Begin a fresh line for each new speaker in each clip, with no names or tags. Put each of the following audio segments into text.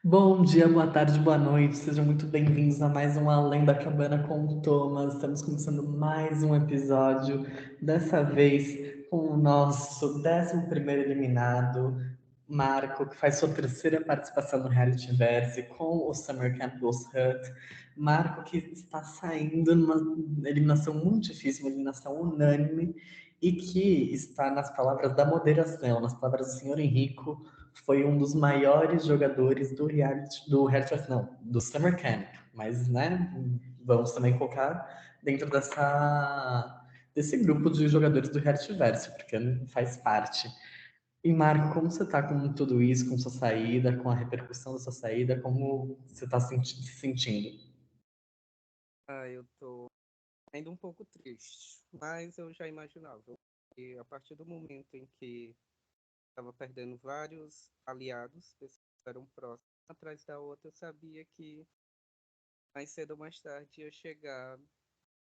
Bom dia, boa tarde, boa noite. Sejam muito bem-vindos a mais um Além da Cabana com o Thomas. Estamos começando mais um episódio, dessa vez com o nosso 11º eliminado, Marco, que faz sua terceira participação no Reality Verse com o Summer Camp Ghost Hut. Marco que está saindo numa eliminação muito difícil, uma eliminação unânime, e que está nas palavras da moderação, nas palavras do senhor Henrico, foi um dos maiores jogadores do reality, não, do Summer Camp, mas, né, vamos também colocar dentro desse grupo de jogadores do reality verso, porque faz parte. E Marco, como você tá com tudo isso, com sua saída, com a repercussão da sua saída, como você tá se sentindo?
Eu tô ainda um pouco triste, mas eu já imaginava. E a partir do momento em que estava perdendo vários aliados, pessoas que eram próximas, atrás da outra, eu sabia que mais cedo ou mais tarde ia chegar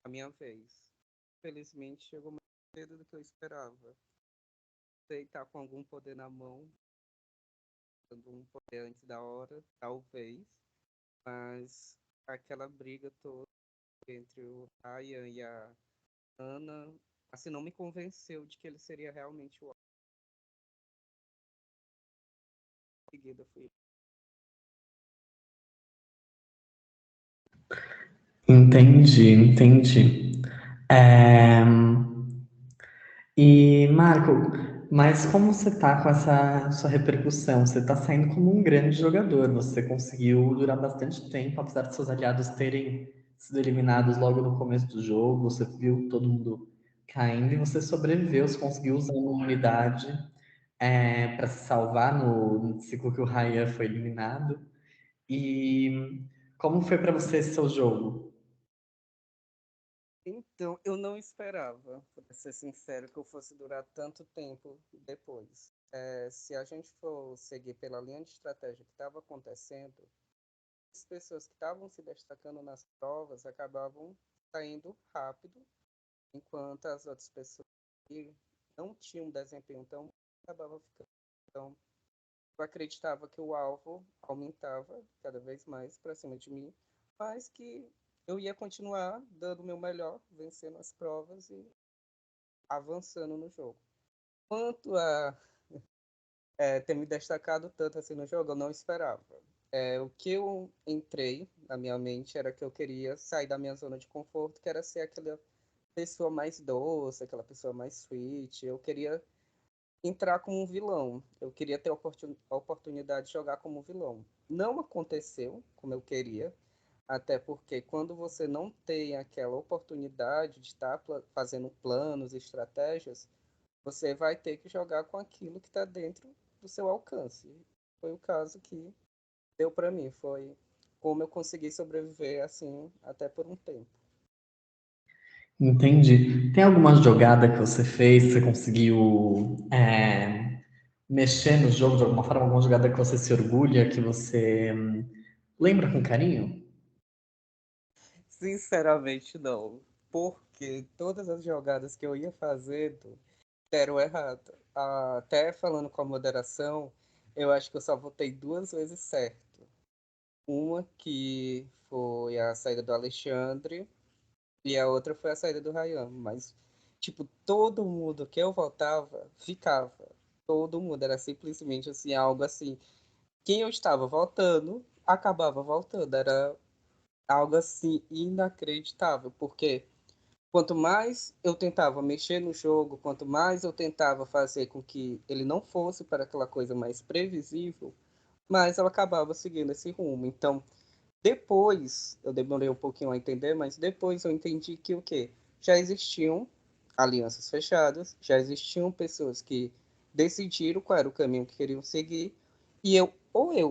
a minha vez. Felizmente chegou mais cedo do que eu esperava. Sei estar com algum poder na mão, dando um poder antes da hora, talvez, mas aquela briga toda entre o Ryan e a Ana, assim, não me convenceu de que ele seria realmente o seguida. Fui.
Entendi, entendi. É, E, Marco, mas como você tá com essa sua repercussão? Você tá saindo como um grande jogador. Você conseguiu durar bastante tempo, apesar de seus aliados terem sido eliminados logo no começo do jogo. Você viu todo mundo caindo e você sobreviveu. Você conseguiu usar uma unidade para se salvar no ciclo que o Ryan foi eliminado. E como foi para você esse seu jogo?
Então, eu não esperava, para ser sincero, que eu fosse durar tanto tempo depois. Se a gente for seguir pela linha de estratégia que estava acontecendo, as pessoas que estavam se destacando nas provas acabavam saindo rápido, enquanto as outras pessoas que não tinham desempenho tão bom acabavam ficando. Então, eu acreditava que o alvo aumentava cada vez mais para cima de mim, mas que eu ia continuar dando o meu melhor, vencendo as provas e avançando no jogo. Quanto a ter me destacado tanto assim no jogo, eu não esperava. O que eu entrei na minha mente era que eu queria sair da minha zona de conforto, que era ser aquela pessoa mais doce, aquela pessoa mais sweet. Eu queria entrar como um vilão. Eu queria ter a oportunidade de jogar como vilão. Não aconteceu como eu queria, até porque quando você não tem aquela oportunidade de estar fazendo planos e estratégias, você vai ter que jogar com aquilo que está dentro do seu alcance. Foi o caso que deu para mim, foi como eu consegui sobreviver assim até por um tempo.
Entendi. Tem alguma jogada que você fez, que você conseguiu mexer no jogo de alguma forma, alguma jogada que você se orgulha, que você lembra com carinho?
Sinceramente, não. Porque todas as jogadas que eu ia fazendo deram errado. Até falando com a moderação, eu acho que eu só votei duas vezes certo. Uma que foi a saída do Alexandre e a outra foi a saída do Ryan. Mas, tipo, todo mundo que eu votava ficava. Todo mundo. Era simplesmente assim, algo assim. Quem eu estava votando acabava voltando. Era algo assim inacreditável. Porque quanto mais eu tentava mexer no jogo, quanto mais eu tentava fazer com que ele não fosse para aquela coisa mais previsível, mais eu acabava seguindo esse rumo. Então, depois, eu demorei um pouquinho a entender, mas depois eu entendi que o quê? Já existiam alianças fechadas, já existiam pessoas que decidiram qual era o caminho que queriam seguir, e eu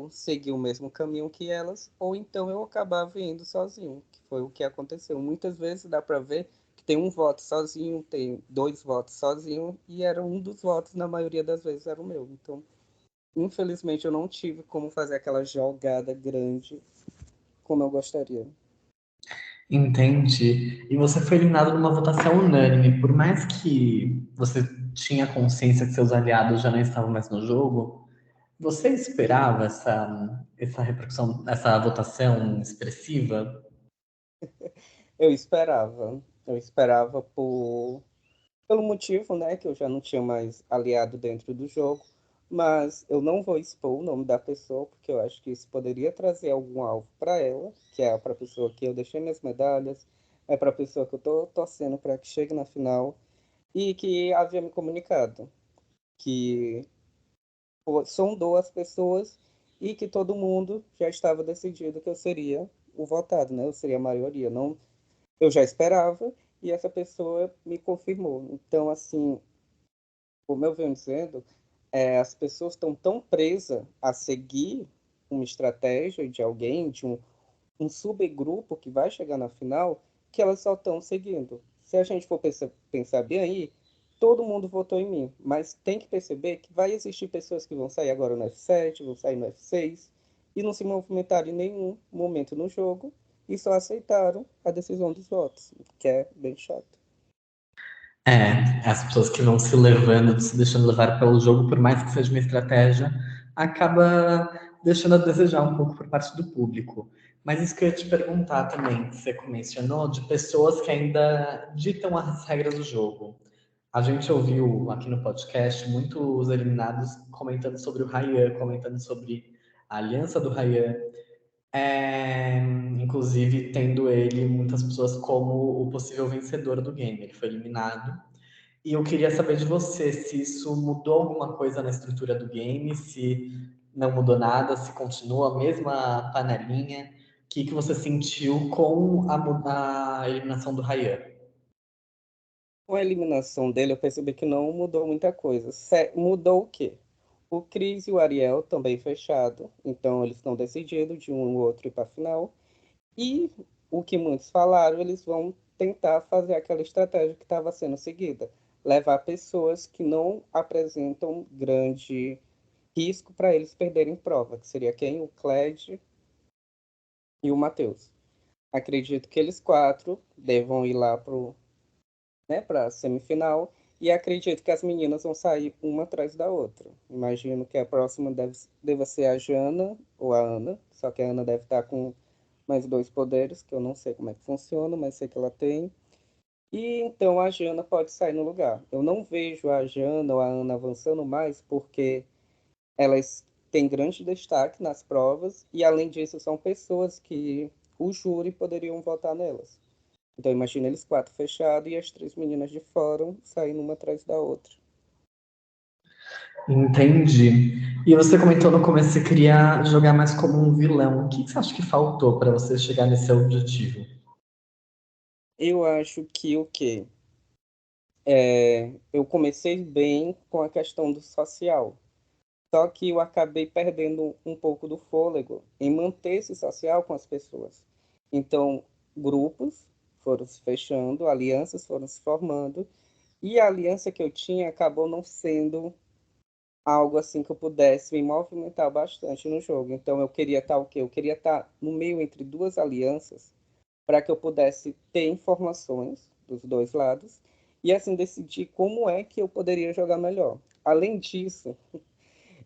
segui o mesmo caminho que elas, ou então eu acabava indo sozinho, que foi o que aconteceu. Muitas vezes dá para ver que tem um voto sozinho, tem dois votos sozinho, e era um dos votos, na maioria das vezes, era o meu. Então, infelizmente, eu não tive como fazer aquela jogada grande como eu gostaria.
Entendi. E você foi eliminado numa votação unânime. Por mais que você tinha consciência que seus aliados já não estavam mais no jogo, Você esperava essa repercussão, essa votação expressiva?
Eu esperava pelo motivo, né, que eu já não tinha mais aliado dentro do jogo, mas eu não vou expor o nome da pessoa, porque eu acho que isso poderia trazer algum alvo para ela, que é para a pessoa que eu deixei minhas medalhas, é para a pessoa que eu estou torcendo para que chegue na final, e que havia me comunicado que sondou as pessoas e que todo mundo já estava decidido que eu seria o votado, né? Eu seria a maioria. Não, eu já esperava e essa pessoa me confirmou. Então, assim, como eu venho dizendo, as pessoas estão tão presas a seguir uma estratégia de alguém, um subgrupo que vai chegar na final, que elas só estão seguindo. Se a gente for pensar bem aí, todo mundo votou em mim, mas tem que perceber que vai existir pessoas que vão sair agora no F7, vão sair no F6, e não se movimentaram em nenhum momento no jogo, e só aceitaram a decisão dos votos, que é bem chato.
As pessoas que vão se levando, se deixando levar pelo jogo, por mais que seja uma estratégia, acaba deixando a desejar um pouco por parte do público. Mas isso que eu ia te perguntar também, que você mencionou, de pessoas que ainda ditam as regras do jogo. A gente ouviu aqui no podcast muitos eliminados comentando sobre o Ryan, comentando sobre a aliança do Ryan, inclusive tendo ele, muitas pessoas, como o possível vencedor do game. Ele foi eliminado. E eu queria saber de você se isso mudou alguma coisa na estrutura do game, se não mudou nada, se continua a mesma panelinha. O que, que você sentiu com a eliminação do Ryan?
Com a eliminação dele, eu percebi que não mudou muita coisa. Mudou o quê? O Chris e o Ariel também fechado, então eles estão decididos de um ou outro ir para a final. E o que muitos falaram, eles vão tentar fazer aquela estratégia que estava sendo seguida, levar pessoas que não apresentam grande risco para eles perderem prova, que seria quem? O Cled e o Matheus. Acredito que eles quatro devam ir lá para a semifinal e acredito que as meninas vão sair uma atrás da outra. Imagino que a próxima deva ser a Jana ou a Ana, só que a Ana deve estar com mais dois poderes, que eu não sei como é que funciona, mas sei que ela tem. E então a Jana pode sair no lugar. Eu não vejo a Jana ou a Ana avançando mais porque elas têm grande destaque nas provas e, além disso, são pessoas que o júri poderiam votar nelas. Então imagina eles quatro fechados e as três meninas de fora saindo uma atrás da outra.
Entendi. E você comentou no começo que você queria jogar mais como um vilão. O que você acha que faltou para você chegar nesse objetivo?
Eu acho que o quê? Eu comecei bem com a questão do social. Só que eu acabei perdendo um pouco do fôlego em manter esse social com as pessoas. Então, grupos foram se fechando, alianças foram se formando, e a aliança que eu tinha acabou não sendo algo assim que eu pudesse me movimentar bastante no jogo. Então, eu queria estar o quê? Eu queria estar no meio entre duas alianças para que eu pudesse ter informações dos dois lados e assim decidir como é que eu poderia jogar melhor. Além disso,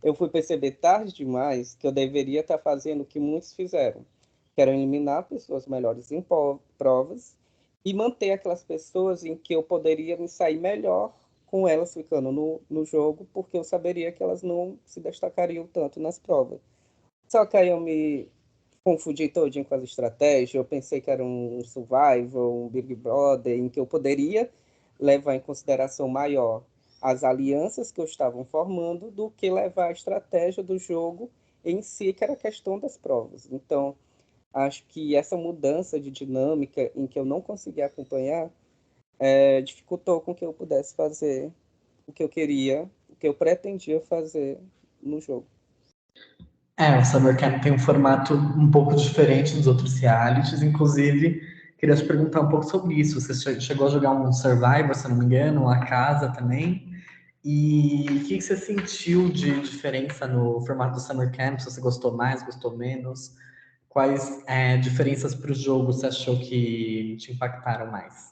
eu fui perceber tarde demais que eu deveria estar fazendo o que muitos fizeram, que era eliminar pessoas melhores em provas e manter aquelas pessoas em que eu poderia me sair melhor com elas ficando no jogo, porque eu saberia que elas não se destacariam tanto nas provas. Só que aí eu me confundi todinho com as estratégias, eu pensei que era um survival, um Big Brother, em que eu poderia levar em consideração maior as alianças que eu estavam formando do que levar a estratégia do jogo em si, que era a questão das provas. Então, acho que essa mudança de dinâmica em que eu não conseguia acompanhar dificultou com que eu pudesse fazer o que eu queria, o que eu pretendia fazer no jogo.
O Summer Camp tem um formato um pouco diferente dos outros realities, inclusive queria te perguntar um pouco sobre isso. Você chegou a jogar um Survivor, se eu não me engano, uma casa também. E o que você sentiu de diferença no formato do Summer Camp? Se você gostou mais, gostou menos? Quais diferenças para o jogo você achou que te impactaram mais?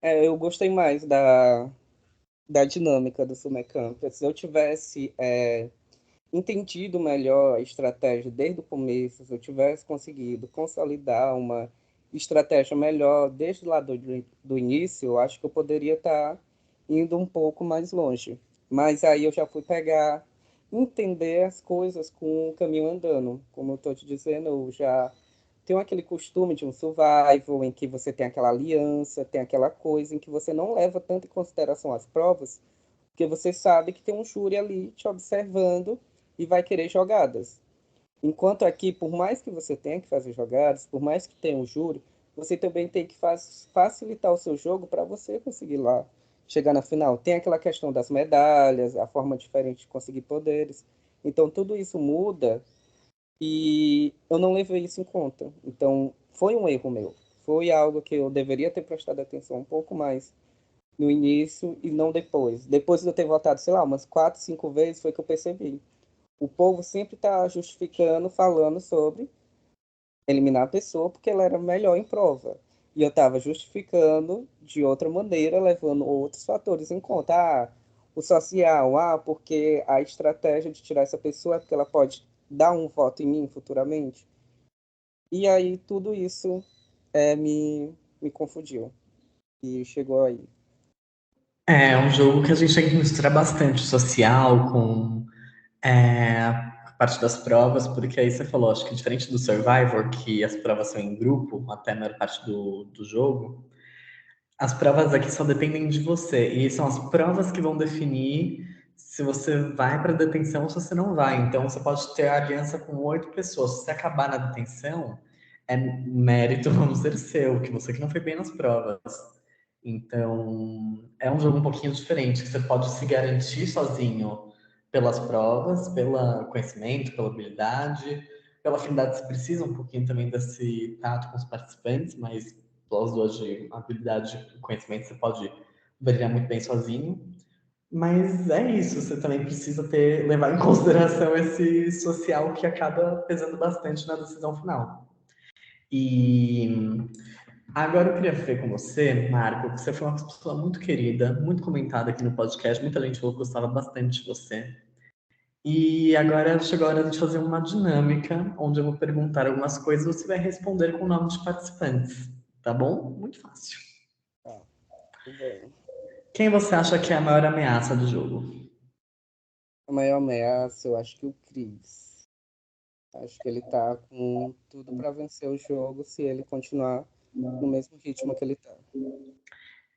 Eu gostei mais da dinâmica do Summer Camp. Se eu tivesse entendido melhor a estratégia desde o começo, se eu tivesse conseguido consolidar uma estratégia melhor desde lá do início, eu acho que eu poderia estar indo um pouco mais longe. Mas aí eu já fui pegar, entender as coisas com o caminho andando. Como eu estou te dizendo, eu já tenho aquele costume de um survival, em que você tem aquela aliança, tem aquela coisa em que você não leva tanto em consideração as provas, porque você sabe que tem um júri ali te observando e vai querer jogadas. Enquanto aqui, por mais que você tenha que fazer jogadas, por mais que tenha um júri, você também tem que facilitar o seu jogo para você conseguir lá chegar na final. Tem aquela questão das medalhas, a forma diferente de conseguir poderes. Então, tudo isso muda e eu não levei isso em conta. Então, foi um erro meu. Foi algo que eu deveria ter prestado atenção um pouco mais no início e não depois. Depois de eu ter votado, sei lá, umas 4, 5 vezes, foi que eu percebi. O povo sempre está justificando, falando sobre eliminar a pessoa porque ela era melhor em prova. E eu estava justificando de outra maneira, levando outros fatores em conta. Ah, o social, porque a estratégia de tirar essa pessoa é porque ela pode dar um voto em mim futuramente. E aí tudo isso me confundiu. E chegou aí.
É um jogo que a gente tem que misturar bastante o social com a parte das provas, porque aí você falou, acho que diferente do Survivor, que as provas são em grupo, até a maior parte do jogo, as provas aqui só dependem de você. E são as provas que vão definir se você vai para detenção ou se você não vai. Então você pode ter aliança com 8 pessoas. Se você acabar na detenção, é mérito, vamos dizer, seu, que você que não foi bem nas provas. Então é um jogo um pouquinho diferente, que você pode se garantir sozinho pelas provas, pelo conhecimento, pela habilidade, pela afinidade. Você precisa um pouquinho também desse tato com os participantes, mas pelas duas de habilidade e conhecimento, você pode brilhar muito bem sozinho. Mas é isso, você também precisa levar em consideração esse social que acaba pesando bastante na decisão final. E agora eu queria ver com você, Marco, que você foi uma pessoa muito querida, muito comentada aqui no podcast, muita gente falou que gostava bastante de você. E agora chegou a hora de fazer uma dinâmica, onde eu vou perguntar algumas coisas e você vai responder com o nome de participantes, tá bom? Muito fácil.
Tá, tudo bem.
Quem você acha que é a maior ameaça do jogo?
A maior ameaça, eu acho que o Chris. Acho que ele tá com tudo para vencer o jogo se ele continuar no mesmo ritmo que ele tá.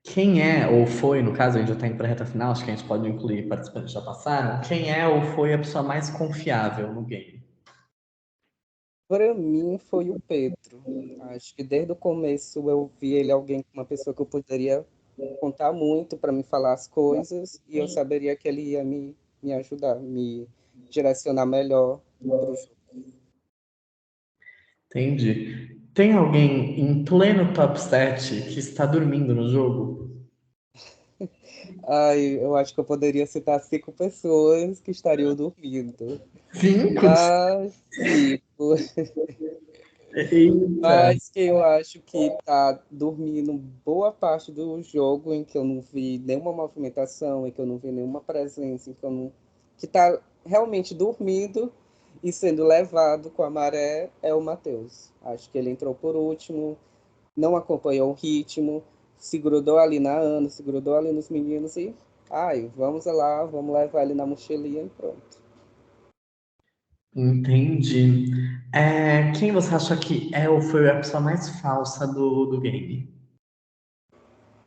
Quem é, ou foi, no caso, a gente já está indo para a reta final, acho que a gente pode incluir participantes que já passaram. Quem é ou foi a pessoa mais confiável no game?
Para mim foi o Pedro. Acho que desde o começo eu vi ele alguém, uma pessoa que eu poderia contar muito para me falar as coisas e eu saberia que ele ia me ajudar, me direcionar melhor para o jogo.
Entendi. Tem alguém em pleno top 7 que está dormindo no jogo?
Ai, eu acho que eu poderia citar 5 pessoas que estariam dormindo.
5?
Mas, tipo,
Eita!
mas que eu acho que tá dormindo boa parte do jogo em que eu não vi nenhuma movimentação, em que eu não vi nenhuma presença, em que eu não... que tá realmente dormindo e sendo levado com a maré é o Matheus. Acho que ele entrou por último, não acompanhou o ritmo, se grudou ali na Ana, se grudou ali nos meninos e ai, vamos lá, vamos levar ele na mochilinha e pronto.
Entendi. Quem você acha que é ou foi a pessoa mais falsa do game?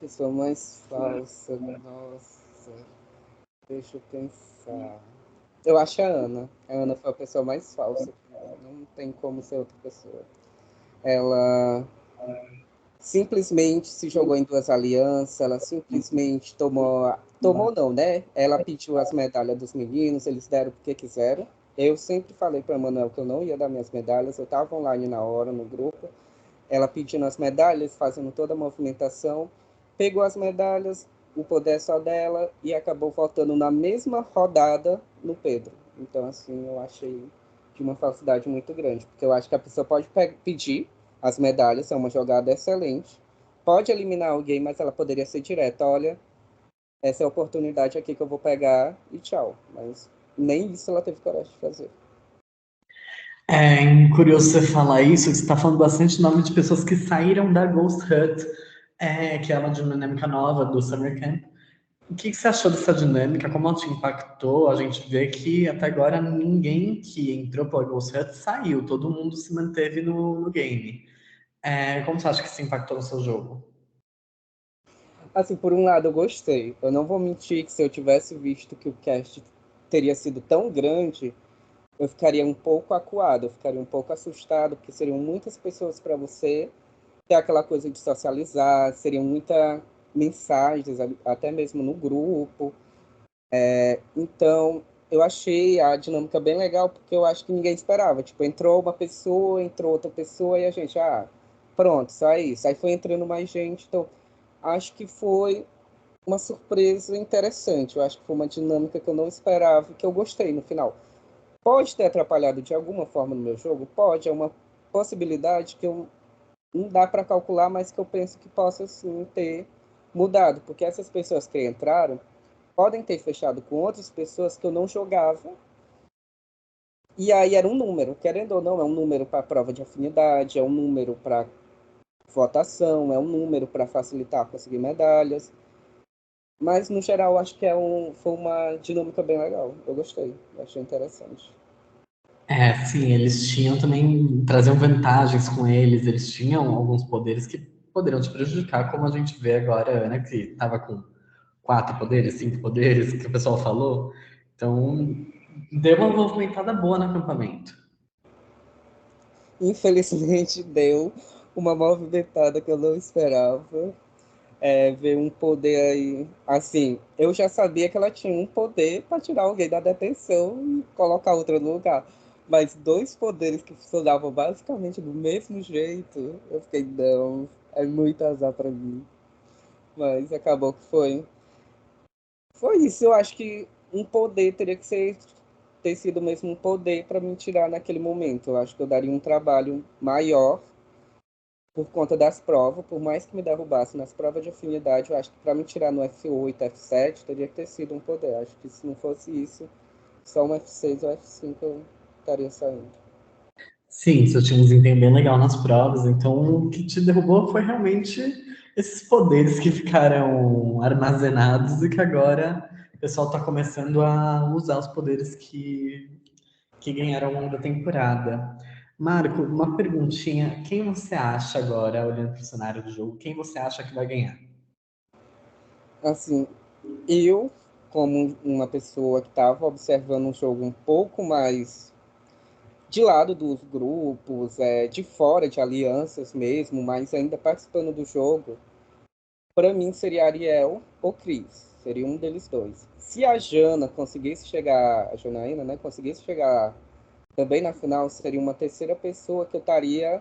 Pessoa mais falsa, nossa, deixa eu pensar. Eu acho a Ana. A Ana foi a pessoa mais falsa pra mim. Não tem como ser outra pessoa. Ela simplesmente se jogou em duas alianças, ela simplesmente tomou. Tomou não, né? Ela pediu as medalhas dos meninos, eles deram porque quiseram. Eu sempre falei para a Manuel que eu não ia dar minhas medalhas, eu estava online na hora, no grupo. Ela pedindo as medalhas, fazendo toda a movimentação, pegou as medalhas, o poder é só dela e acabou voltando na mesma rodada no Pedro. Então, assim, eu achei de uma falsidade muito grande, porque eu acho que a pessoa pode pedir as medalhas, é uma jogada excelente, pode eliminar alguém, mas ela poderia ser direta, olha, essa é a oportunidade aqui que eu vou pegar e tchau. Mas nem isso ela teve coragem de fazer.
É curioso você falar isso, que você está falando bastante nome de pessoas que saíram da Ghost Hut, que é uma dinâmica nova do Summer Camp. O que você achou dessa dinâmica? Como ela te impactou? A gente vê que até agora ninguém que entrou pela Ghost Hut saiu, todo mundo se manteve no game. Como você acha que isso impactou no seu jogo?
Assim, por um lado eu gostei. Eu não vou mentir que se eu tivesse visto que o cast teria sido tão grande, eu ficaria um pouco acuado, eu ficaria um pouco assustado, porque seriam muitas pessoas para você ter aquela coisa de socializar, seriam muitas mensagens, até mesmo no grupo. Então, eu achei a dinâmica bem legal, porque eu acho que ninguém esperava. Tipo, entrou uma pessoa, entrou outra pessoa, e a gente, pronto, só isso. Aí foi entrando mais gente. Então, acho que foi uma surpresa interessante. Eu acho que foi uma dinâmica que eu não esperava e que eu gostei no final. Pode ter atrapalhado de alguma forma no meu jogo? Pode, é uma possibilidade que eu não dá para calcular, mas que eu penso que possa sim ter mudado, porque essas pessoas que entraram podem ter fechado com outras pessoas que eu não jogava, e aí era um número, querendo ou não, é um número para prova de afinidade, é um número para votação, é um número para facilitar conseguir medalhas. Mas, no geral, acho que foi uma dinâmica bem legal. Eu gostei, achei interessante.
Sim, eles tinham também, traziam vantagens com eles, eles tinham alguns poderes que poderiam te prejudicar, como a gente vê agora, a Ana, que estava com 4 poderes, 5 poderes, que o pessoal falou. Então, deu uma movimentada boa no acampamento.
Infelizmente, deu uma movimentada que eu não esperava. Ver um poder aí. Assim, eu já sabia que ela tinha um poder para tirar alguém da detenção e colocar outra no lugar. Mas dois poderes que funcionavam basicamente do mesmo jeito, eu fiquei, não, é muito azar para mim. Mas acabou que foi. Foi isso. Eu acho que um poder teria que ter sido mesmo um poder para me tirar naquele momento. Eu acho que eu daria um trabalho maior por conta das provas, por mais que me derrubasse nas provas de afinidade, eu acho que para me tirar no F8, F7, teria que ter sido um poder. Acho que se não fosse isso, só um F6 ou F5 eu estaria saindo.
Sim, você tinha um desempenho bem legal nas provas, então o que te derrubou foi realmente esses poderes que ficaram armazenados e que agora o pessoal está começando a usar os poderes que ganharam ao longo da temporada. Marco, uma perguntinha. Quem você acha agora, olhando para o cenário do jogo, quem você acha que vai ganhar?
Assim, eu, como uma pessoa que estava observando um jogo um pouco mais de lado dos grupos, de fora de alianças mesmo, mas ainda participando do jogo, para mim seria Ariel ou Cris. Seria um deles dois. Se a Jana conseguisse chegar, a Janaína, né, conseguisse chegar também na final, seria uma terceira pessoa que eu teria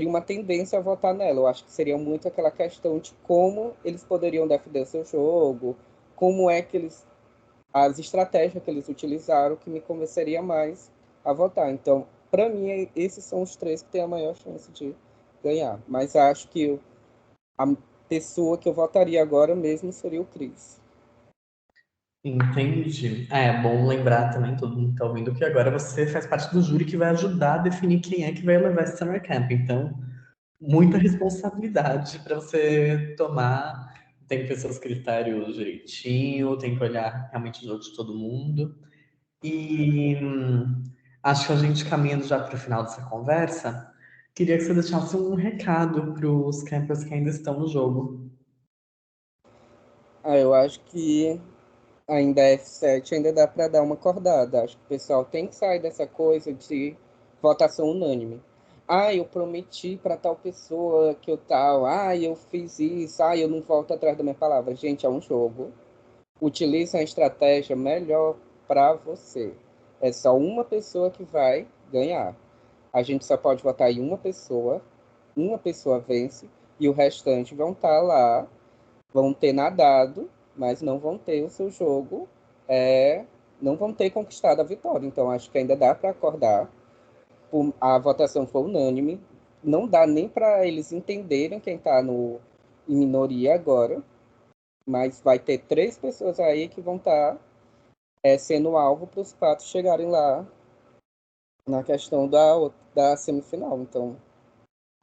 uma tendência a votar nela. Eu acho que seria muito aquela questão de como eles poderiam defender o seu jogo, como é que as estratégias que eles utilizaram que me convenceria mais a votar. Então, para mim, esses são os três que têm a maior chance de ganhar. Mas acho que a pessoa que eu votaria agora mesmo seria o Chris.
Entendi. É bom lembrar também, todo mundo está ouvindo, que agora você faz parte do júri que vai ajudar a definir quem é que vai levar esse Summer Camp. Então, muita responsabilidade para você tomar. Tem que ter seus critérios direitinho, tem que olhar realmente o jogo de todo mundo. E acho que a gente caminhando já para o final dessa conversa, queria que você deixasse um recado para os campers que ainda estão no jogo.
Eu acho que ainda F7 ainda dá para dar uma acordada. Acho que o pessoal tem que sair dessa coisa de votação unânime. Eu prometi para tal pessoa que eu tal. Eu fiz isso. Eu não volto atrás da minha palavra. Gente, é um jogo. Utilize a estratégia melhor para você. É só uma pessoa que vai ganhar. A gente só pode votar em uma pessoa vence e o restante vão estar lá, vão ter nadado, mas não vão ter o seu jogo, é, não vão ter conquistado a vitória. Então, acho que ainda dá para acordar. A votação foi unânime, não dá nem para eles entenderem quem está em minoria agora, mas vai ter três pessoas aí que vão estar sendo alvo para os patos chegarem lá na questão da semifinal. Então,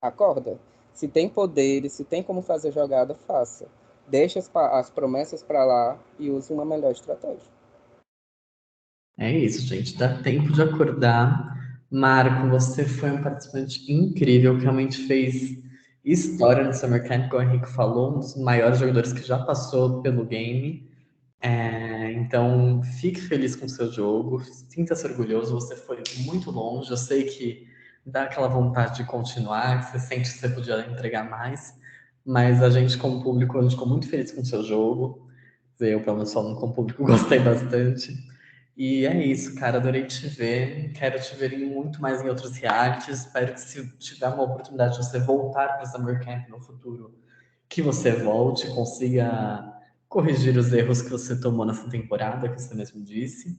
acorda. Se tem poderes, se tem como fazer jogada, faça. Deixe as promessas para lá e use uma melhor estratégia.
É isso, gente. Dá tempo de acordar. Marco, você foi um participante incrível, que realmente fez história no Summer Camp, como o Henrique falou, um dos maiores jogadores que já passou pelo game. Então, fique feliz com o seu jogo, sinta-se orgulhoso, você foi muito longe. Eu sei que dá aquela vontade de continuar, que você sente que você podia entregar mais, mas a gente, como público, a gente ficou muito feliz com o seu jogo. Eu, pelo menos, falando como público, gostei bastante. E é isso, cara. Adorei te ver. Quero te ver muito mais em outros realities. Espero que, se tiver uma oportunidade de você voltar para o Summer Camp no futuro, que você volte, consiga corrigir os erros que você tomou nessa temporada, que você mesmo disse.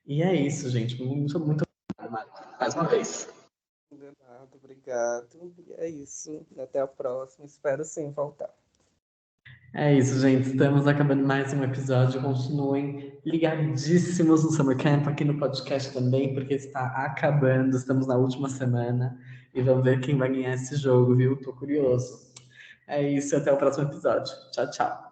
E é isso, gente. Muito, muito obrigado, Marco, mais uma vez.
De nada, obrigado. E é isso. Até a próxima. Espero sim voltar.
É isso, gente. Estamos acabando mais um episódio. Continuem ligadíssimos no Summer Camp, aqui no podcast também, porque está acabando. Estamos na última semana e vamos ver quem vai ganhar esse jogo, viu? Tô curioso. É isso, até o próximo episódio. Tchau, tchau.